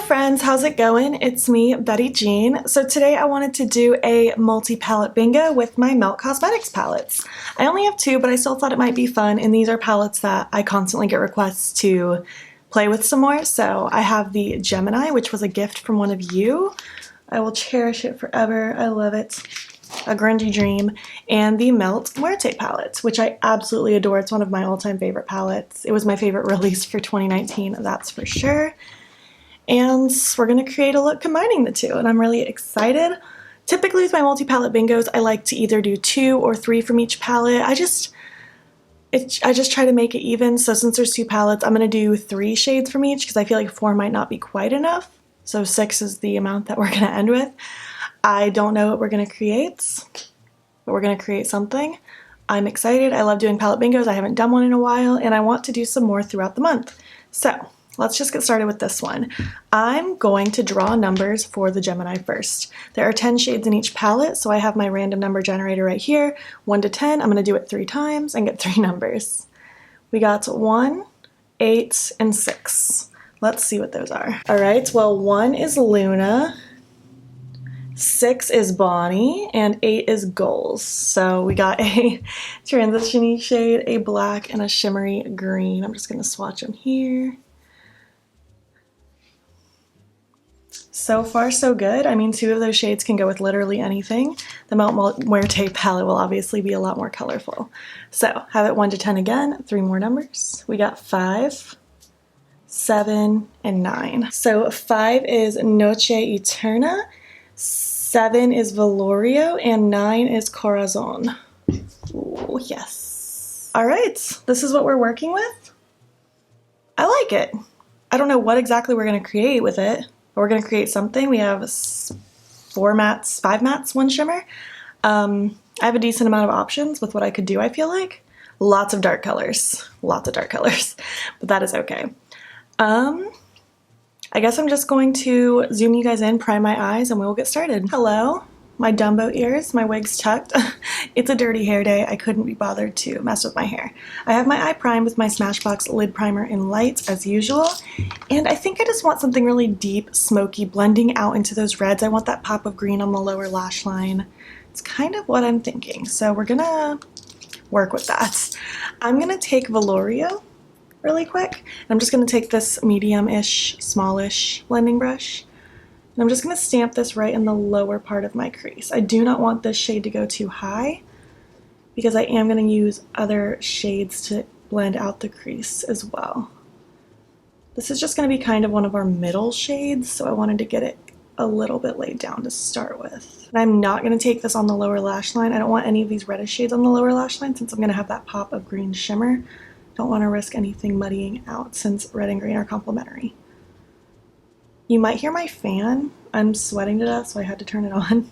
friends, how's it going? It's me, Betty Jean. So today I wanted to do a multi-palette bingo with my Melt Cosmetics palettes. I only have two, but I still thought it might be fun, and these are palettes that I constantly get requests to play with some more. So I have the Gemini, which was a gift from one of you. I will cherish it forever. I love it. A grungy dream. And the Melt Muerte palette, which I absolutely adore. It's one of my all-time favorite palettes. It was my favorite release for 2019, that's for sure. And we're going to create a look combining the two, and I'm really excited. Typically with my multi-palette bingos, I like to either do 2 or 3 from each palette. I just try to make it even, so since there's 2 palettes, I'm going to do 3 shades from each because I feel like 4 might not be quite enough. So 6 is the amount that we're going to end with. I don't know what we're going to create, but we're going to create something. I'm excited. I love doing palette bingos. I haven't done one in a while, and I want to do some more throughout the month. So let's just get started with this one. I'm going to draw numbers for the Gemini first. There are 10 shades in each palette, so I have my random number generator right here, 1 to 10. I'm going to do it 3 times and get 3 numbers. We got 1, 8, and 6. Let's see what those are. All right, well, 1 is Luna, 6 is Bonnie, and 8 is Goals. So we got a transition-y shade, a black, and a shimmery green. I'm just going to swatch them here. So far, so good. I mean, 2 of those shades can go with literally anything. The Melt Muerte palette will obviously be a lot more colorful. So, have it 1 to 10 again, 3 more numbers. We got 5, 7, and 9. So, 5 is Noche Eterna, 7 is Velorio, and 9 is Corazon. Ooh, yes. All right, this is what we're working with. I like it. I don't know what exactly we're going to create with it. We're going to create something. We have 4 mattes, 5 mattes, 1 shimmer. I have a decent amount of options with what I could do, I feel like. Lots of dark colors, but that is okay. I guess I'm just going to zoom you guys in, prime my eyes, and we'll get started. Hello, my Dumbo ears, my wig's tucked. It's a dirty hair day. I couldn't be bothered to mess with my hair. I have my eye primed with my Smashbox lid primer in light as usual. And I think I just want something really deep, smoky, blending out into those reds. I want that pop of green on the lower lash line. It's kind of what I'm thinking. So we're gonna work with that. I'm gonna take Velorio really quick. And I'm just gonna take this medium-ish, smallish blending brush. And I'm just going to stamp this right in the lower part of my crease. I do not want this shade to go too high because I am going to use other shades to blend out the crease as well. This is just going to be kind of one of our middle shades, so I wanted to get it a little bit laid down to start with. And I'm not going to take this on the lower lash line. I don't want any of these reddish shades on the lower lash line since I'm going to have that pop of green shimmer. Don't want to risk anything muddying out since red and green are complementary. You might hear my fan. I'm sweating to death, so I had to turn it on.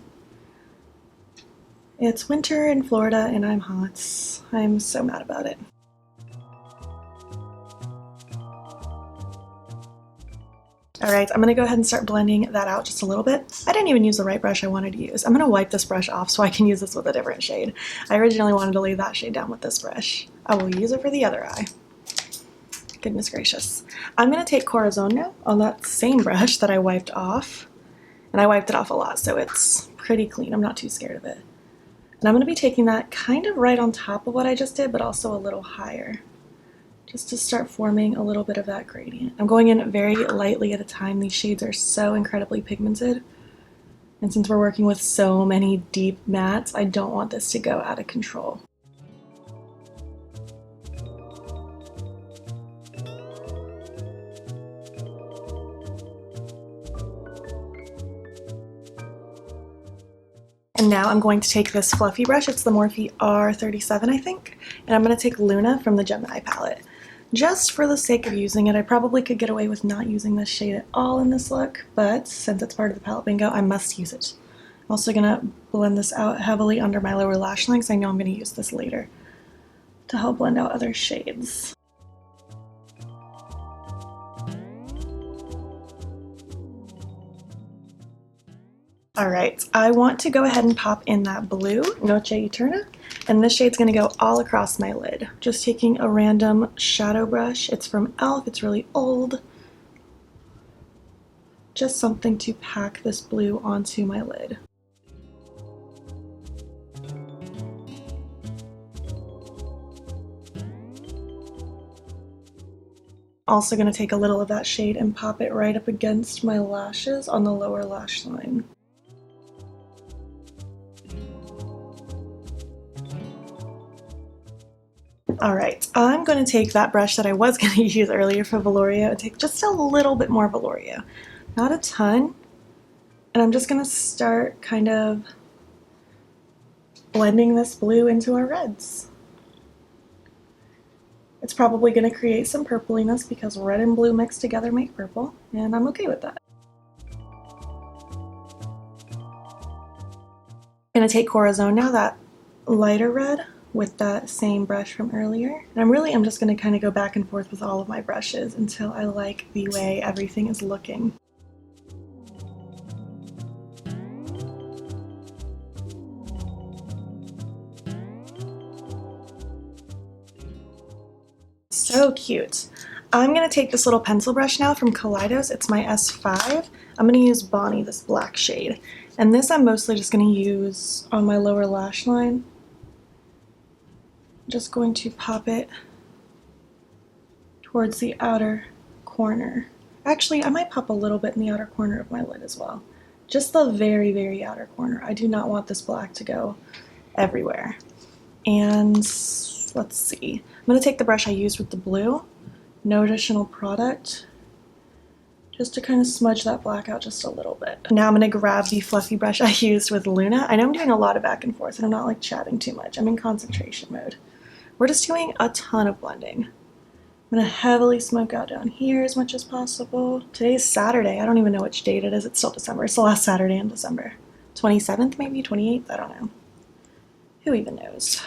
It's winter in Florida and I'm hot. I'm so mad about it. Alright, I'm going to go ahead and start blending that out just a little bit. I didn't even use the right brush I wanted to use. I'm going to wipe this brush off so I can use this with a different shade. I originally wanted to lay that shade down with this brush. I will use it for the other eye. Goodness gracious. I'm going to take Corazon now on that same brush that I wiped off. And I wiped it off a lot, so it's pretty clean. I'm not too scared of it. And I'm going to be taking that kind of right on top of what I just did, but also a little higher. Just to start forming a little bit of that gradient. I'm going in very lightly at a time. These shades are so incredibly pigmented. And since we're working with so many deep mattes, I don't want this to go out of control. And now I'm going to take this fluffy brush, it's the Morphe R37 I think, and I'm going to take Luna from the Gemini palette. Just for the sake of using it, I probably could get away with not using this shade at all in this look, but since it's part of the palette bingo, I must use it. I'm also going to blend this out heavily under my lower lash line because I know I'm going to use this later to help blend out other shades. Alright, I want to go ahead and pop in that blue, Noche Eterna, and this shade's going to go all across my lid. Just taking a random shadow brush. It's from e.l.f., it's really old. Just something to pack this blue onto my lid. Also going to take a little of that shade and pop it right up against my lashes on the lower lash line. Alright, I'm going to take that brush that I was going to use earlier for Velourio and take just a little bit more Velourio. Not a ton. And I'm just going to start kind of blending this blue into our reds. It's probably going to create some purpliness because red and blue mixed together make purple, and I'm okay with that. I'm going to take Corazon now, that lighter red, with that same brush from earlier. And I'm just going to kind of go back and forth with all of my brushes until I like the way everything is looking. So cute. I'm going to take this little pencil brush now from Kaleidos. It's my S5. I'm going to use Bonnie, this black shade. And this I'm mostly just going to use on my lower lash line. I'm just going to pop it towards the outer corner. Actually, I might pop a little bit in the outer corner of my lid as well. Just the very, very outer corner. I do not want this black to go everywhere. And let's see. I'm going to take the brush I used with the blue, no additional product, just to kind of smudge that black out just a little bit. Now I'm going to grab the fluffy brush I used with Luna. I know I'm doing a lot of back and forth and I'm not like chatting too much. I'm in concentration mode. We're just doing a ton of blending. I'm going to heavily smoke out down here as much as possible. Today's Saturday. I don't even know which date it is. It's still December. It's the last Saturday in December. 27th maybe? 28th? I don't know. Who even knows?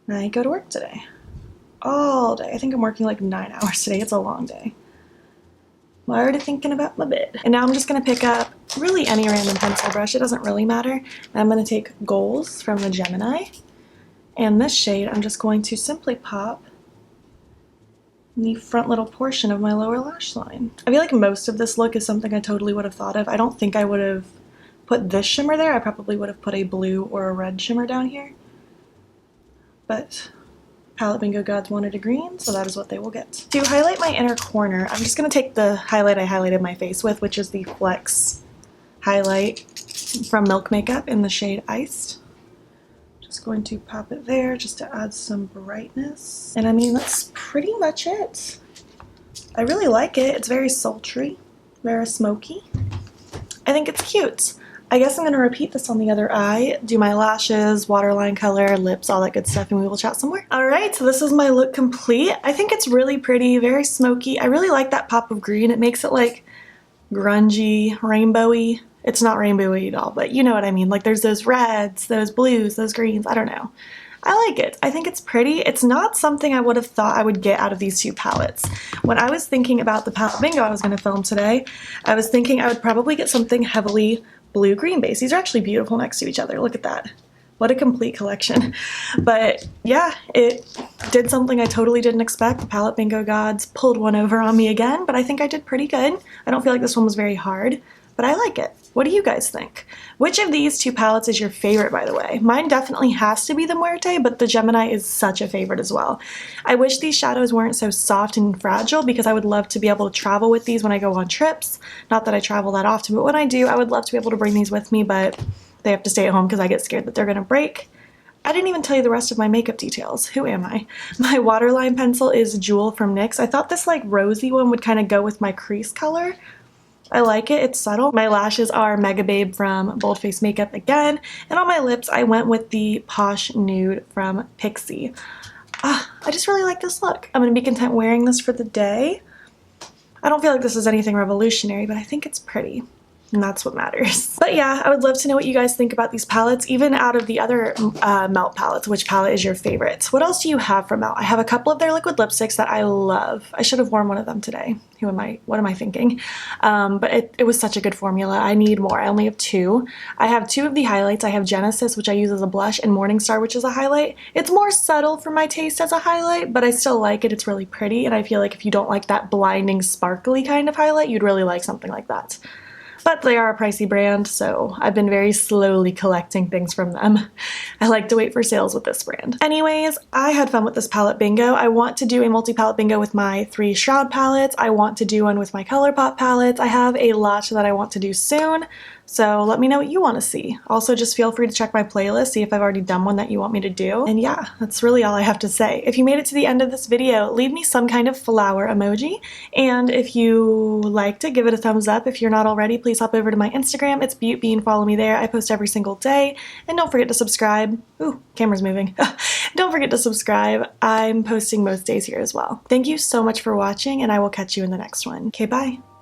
I go to work today. All day. I think I'm working like 9 hours today. It's a long day. I'm already thinking about my bed. And now I'm just going to pick up really any random pencil brush. It doesn't really matter. And I'm going to take Goals from the Gemini. And this shade I'm just going to simply pop in the front little portion of my lower lash line. I feel like most of this look is something I totally would have thought of. I don't think I would have put this shimmer there. I probably would have put a blue or a red shimmer down here. But Palette Bingo Gods wanted a green, so that is what they will get. To highlight my inner corner, I'm just going to take the highlight I highlighted my face with, which is the Flex highlight from Milk Makeup in the shade Iced. Just going to pop it there just to add some brightness. And I mean, that's pretty much it. I really like it. It's very sultry, very smoky. I think it's cute. I guess I'm going to repeat this on the other eye, do my lashes, waterline color, lips, all that good stuff, and we will chat some more. Alright, so this is my look complete. I think it's really pretty, very smoky. I really like that pop of green. It makes it like grungy, rainbowy. It's not rainbowy at all, but you know what I mean. Like there's those reds, those blues, those greens, I don't know. I like it. I think it's pretty. It's not something I would have thought I would get out of these two palettes. When I was thinking about the palette bingo I was going to film today, I was thinking I would probably get something heavily blue-green base. These are actually beautiful next to each other. Look at that. What a complete collection. But yeah, it did something I totally didn't expect. The Palette Bingo Gods pulled one over on me again, but I think I did pretty good. I don't feel like this one was very hard, but I like it. What do you guys think? Which of these two palettes is your favorite, by the way? Mine definitely has to be the Muerte, but the Gemini is such a favorite as well. I wish these shadows weren't so soft and fragile because I would love to be able to travel with these when I go on trips. Not that I travel that often, but when I do, I would love to be able to bring these with me, but they have to stay at home because I get scared that they're gonna break. I didn't even tell you the rest of my makeup details. Who am I? My waterline pencil is Jewel from NYX. I thought this like rosy one would kind of go with my crease color. I like it, it's subtle. My lashes are Mega Babe from Bold Face Makeup again, and on my lips I went with the Posh Nude from Pixie. I just really like this look. I'm gonna be content wearing this for the day. I don't feel like this is anything revolutionary, but I think it's pretty. and that's what matters. But yeah, I would love to know what you guys think about these palettes, even out of the other Melt palettes. Which palette is your favorite? What else do you have from Melt? I have a couple of their liquid lipsticks that I love. I should have worn one of them today. What am I thinking? But it was such a good formula. I need more. I only have 2. I have 2 of the highlights. I have Genesis, which I use as a blush, and Morningstar, which is a highlight. It's more subtle for my taste as a highlight, but I still like it. It's really pretty, and I feel like if you don't like that blinding, sparkly kind of highlight, you'd really like something like that. But they are a pricey brand, so I've been very slowly collecting things from them. I like to wait for sales with this brand. Anyways, I had fun with this palette bingo. I want to do a multi-palette bingo with my 3 Shroud palettes. I want to do one with my Colourpop palettes. I have a lot that I want to do soon, so let me know what you want to see. Also, just feel free to check my playlist, see if I've already done one that you want me to do. And yeah, that's really all I have to say. If you made it to the end of this video, leave me some kind of flower emoji. And if you liked it, give it a thumbs up. If you're not already, please hop over to my Instagram. It's beautbean. Follow me there. I post every single day. And don't forget to subscribe. Ooh, camera's moving. Don't forget to subscribe. I'm posting most days here as well. Thank you so much for watching, and I will catch you in the next one. Okay, bye.